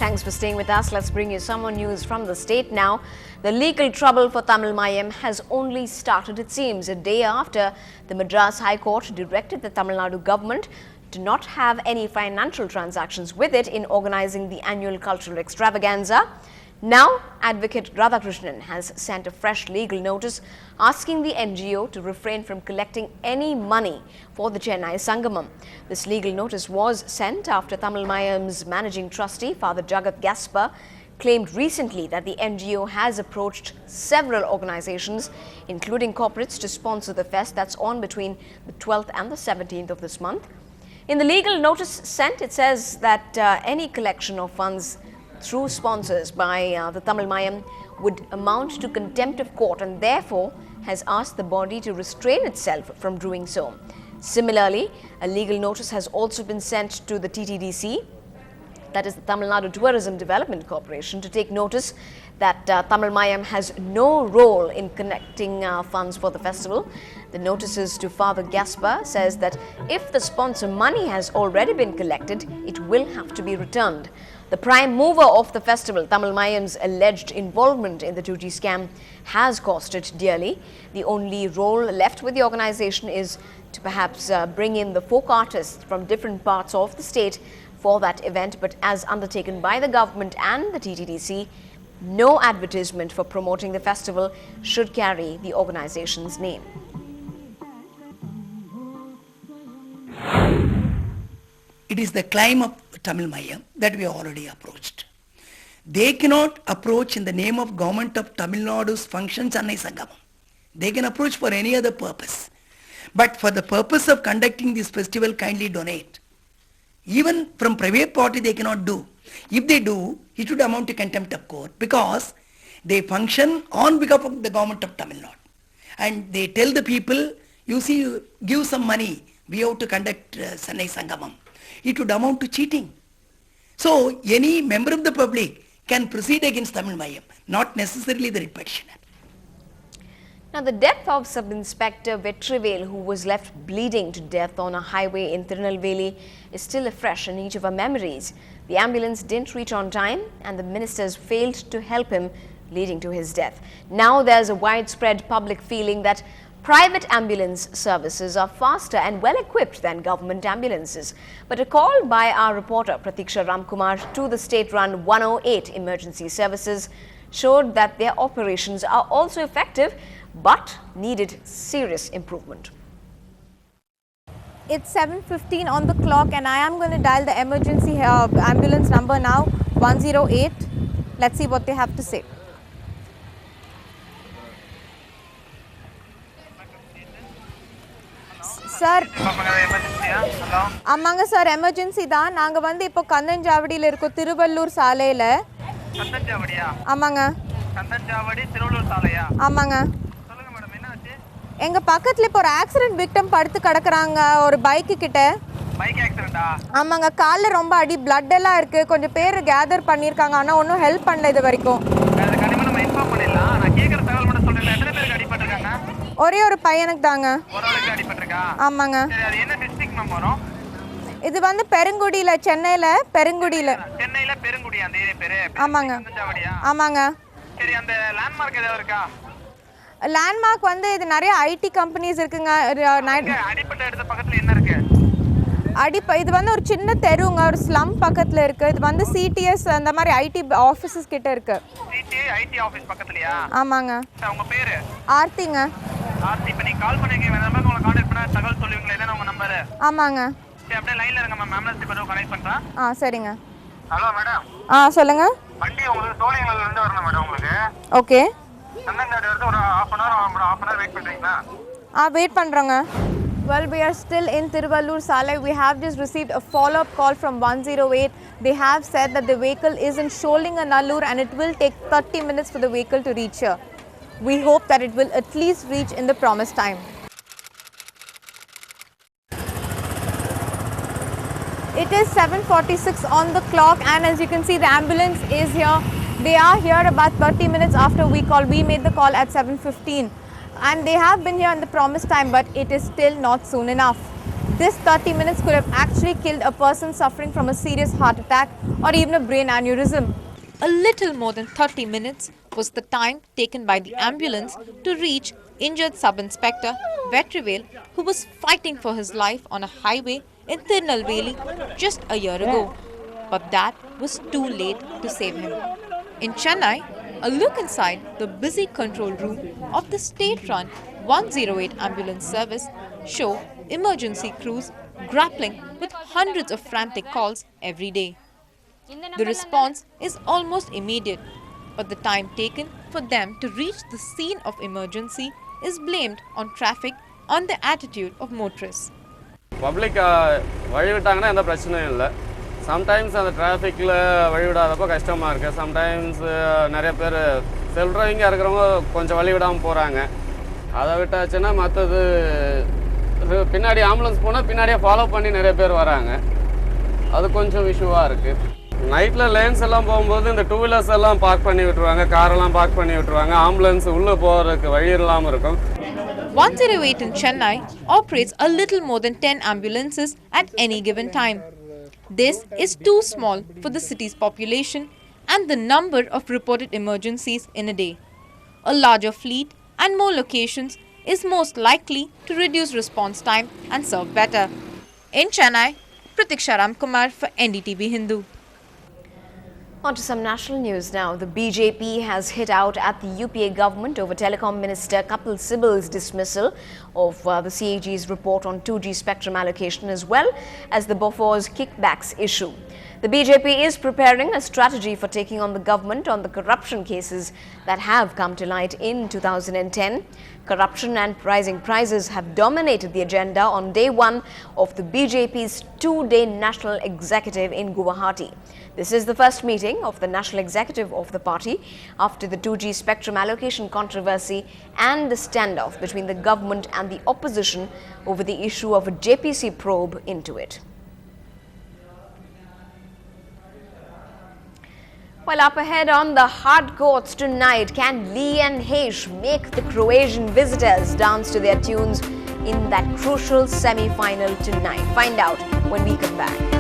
Thanks for staying with us. Let's bring you some more news from the state now. The legal trouble for Tamil Mayam has only started, it seems, a day after the Madras High Court directed the Tamil Nadu government to not have any financial transactions with it in organizing the annual cultural extravaganza. Now, Advocate Radhakrishnan has sent a fresh legal notice asking the NGO to refrain from collecting any money for the Chennai Sangamam. This legal notice was sent after Tamil Mayam's managing trustee, Father Jagat Gasper, claimed recently that the NGO has approached several organizations, including corporates, to sponsor the fest that's on between the 12th and the 17th of this month. In the legal notice sent, it says that any collection of funds through sponsors by the Tamil Mayam would amount to contempt of court and therefore has asked the body to restrain itself from doing so. Similarly, a legal notice has also been sent to the TTDC, that is the Tamil Nadu Tourism Development Corporation, to take notice that Tamil Mayam has no role in connecting funds for the festival. The notices to Father Gasper says that if the sponsor money has already been collected, it will have to be returned. The prime mover of the festival, Tamil Mayam's alleged involvement in the 2G scam, has cost it dearly. The only role left with the organization is to perhaps bring in the folk artists from different parts of the state for that event, but as undertaken by the government and the TTDC, no advertisement for promoting the festival should carry the organization's name. It is the claim of Tamil Mayam that we have already approached. They cannot approach in the name of government of Tamil Nadu's functions Chennai Sangamam. They can approach for any other purpose. But for the purpose of conducting this festival, kindly donate. Even from private party they cannot do. If they do, it would amount to contempt of court because they function on behalf of the government of Tamil Nadu. And they tell the people, you see, give some money, we have to conduct Chennai Sangamam. It would amount to cheating. So, any member of the public can proceed against Tamil Mayam, not necessarily the petitioner. Now, the death of Sub-Inspector Vetrivel, who was left bleeding to death on a highway in Tirunelveli, is still afresh in each of our memories. The ambulance didn't reach on time and the ministers failed to help him, leading to his death. Now, there's a widespread public feeling that private ambulance services are faster and well equipped than government ambulances. But a call by our reporter Pratiksha Ramkumar to the state-run 108 emergency services showed that their operations are also effective but needed serious improvement. It's 7:15 on the clock and I am going to dial the emergency ambulance number now, 108. Let's see what they have to say. Sir, ஆமாங்க sir, emergency தான். நாங்கள் வந்து இப்போ கந்தன்ஜாவடியில் இருக்கோம், திருவள்ளூர் சாலையில். கந்தன்ஜாவடியா? ஆமாங்க. கந்தன்ஜாவடி திருவள்ளூர் சாலையா? ஆமாங்க. சொல்லுங்க மேடம், என்ன ஆச்சு? எங்க பக்கத்துல இப்போ ஒரு ஆக்சிடென்ட் விக்டிம் படுத்து கிடக்குறாங்க ஒரு பைக்கு கிட்ட. பைக் ஆக்சிடென்ட்டா? ஆமாங்க. கால்ல ரொம்ப அடி, blood எல்லாம் இருக்கு. கொஞ்சம் பேர் கேதர் பண்ணிருக்காங்க, ஆனா ஒன்றும் ஹெல்ப் பண்ணல இது வரைக்கும். அது கண்டிப்பா நம்ம இன்ஃபார்ம் பண்ணிடலாம். நான் கேக்குற தகவல் மட்டும் சொல்றேன். எத்தனை பேருக்கு அடிபட்டிருக்காங்க? ஒரே ஒரு பையனுக்கு தாங்க. ஒரு ஆளுக்கு அடிபட்டிருக்கா? ஆமாங்க. சரி, அது என்ன டிஸ்ட்ரிக்ட் மேம் வரும்? இது வந்து பெருங்குடியில, சென்னையில பெருங்குடியில. சென்னையில பெருங்குடி அந்த ஏரியா பேரு? ஆமாங்க. ஆமாங்க. சரி, அந்த லேண்ட்மார்க் ஏதாவது இருக்கா? லேண்ட்மார்க் வந்து இது நிறைய ஐடி கம்பெனிஸ் இருக்குங்க. அடிப்பட்ட இடத்து பக்கத்துல என்ன இருக்கு? இது வந்து ஒரு சின்ன தெருங்க, ஒரு ஸ்லம் பக்கத்துல இருக்கு. இது வந்து சிடிஎஸ் அந்த மாதிரி ஐடி ஆபீசஸ் கிட்ட இருக்கு. ஐடி ஆபீஸ் பக்கத்துலயா? ஆமாங்க. உங்க பேரு? ஆர்த்திங்க. ஆர்த்தி, இப்ப நீங்க கால் பண்ணீங்க, வேற நம்பருக்கு உங்களை கான்டாக்ட் பண்ணா தகவல் சொல்லுவீங்களா? இதானே உங்க நம்பர்? ஆமாங்க. சரி, அப்படியே லைன்ல இருங்க மேம், ஆம்புலன்ஸ் டிபார்ட்மென்ட் கனெக்ட் பண்றேன். சரிங்க. Hello madam. சொல்லுங்க. வண்டி உங்களுக்கு சோழிங்கல்ல இருந்து வரணும் மேடம் உங்களுக்கு. ஓகே. கந்தன்ஜாவடி வரது ஒரு half an hour வெயிட் பண்றீங்களா? Wait பண்றோங்க. Well, we are still in Tiruvallur Salai. We have just received a follow-up call from 108. They have said that the vehicle is in Sholinganallur and it will take 30 minutes for the vehicle to reach here. We hope that it will at least reach in the promised time. It is 7:46 on the clock and as you can see the ambulance is here. They are here about 30 minutes after we called. We made the call at 7:15. And they have been here in the promised time, but it is still not soon enough. This 30 minutes could have actually killed a person suffering from a serious heart attack or even a brain aneurysm. A little more than 30 minutes was the time taken by the ambulance to reach injured Sub-Inspector Vetrivel, who was fighting for his life on a highway in Tirunelveli just a year ago. But that was too late to save him. In Chennai, a look inside the busy control room of the state-run 108 ambulance service show emergency crews grappling with hundreds of frantic calls every day. The response is almost immediate, but the time taken for them to reach the scene of emergency is blamed on traffic and the attitude of motorists. Public வழிவிட்டாங்கன்னா எந்த பிரச்சனையும் இல்லை. Sometimes அந்த டிராஃபிக்கில் வழிவிடாதப்போ கஷ்டமாக இருக்குது. Sometimes நிறைய பேர் self டிரைவிங்காக இருக்கிறவங்க கொஞ்சம் வழிவிடாமல் போகிறாங்க. அதை விட்டாச்சுன்னா மற்றது பின்னாடி ஆம்புலன்ஸ் போனால் பின்னாடியே ஃபாலோ பண்ணி நிறைய பேர் வராங்க. அது கொஞ்சம் இஷ்யூவாக இருக்குது. நைட்டில் லேன்ஸ் எல்லாம் போகும்போது இந்த டூ வீலர்ஸ் எல்லாம் பார்க் பண்ணி விட்டுருவாங்க, காரெல்லாம் பார்க் பண்ணி விட்டுருவாங்க. ஆம்புலன்ஸ் உள்ளே போகிறதுக்கு வழி இல்லாமல் இருக்கும். 108 in Chennai operates a little more than 10 ambulances at any given time. This is too small for the city's population and the number of reported emergencies in a day. A larger fleet and more locations is most likely to reduce response time and serve better. In Chennai, Pratiksha Ramkumar for NDTV Hindu. On to some national news now. The BJP has hit out at the UPA government over Telecom Minister Kapil Sibal's dismissal of the CAG's report on 2G spectrum allocation as well as the Bofors kickbacks issue. The BJP is preparing a strategy for taking on the government on the corruption cases that have come to light in 2010. Corruption and rising prices have dominated the agenda on day one of the BJP's two-day national executive in Guwahati. This is the first meeting of the national executive of the party after the 2G spectrum allocation controversy and the standoff between the government and the opposition over the issue of a JPC probe into it. Well, up ahead on the hard courts tonight, can Lee and Heish make the Croatian visitors dance to their tunes in that crucial semi-final tonight? Find out when we come back.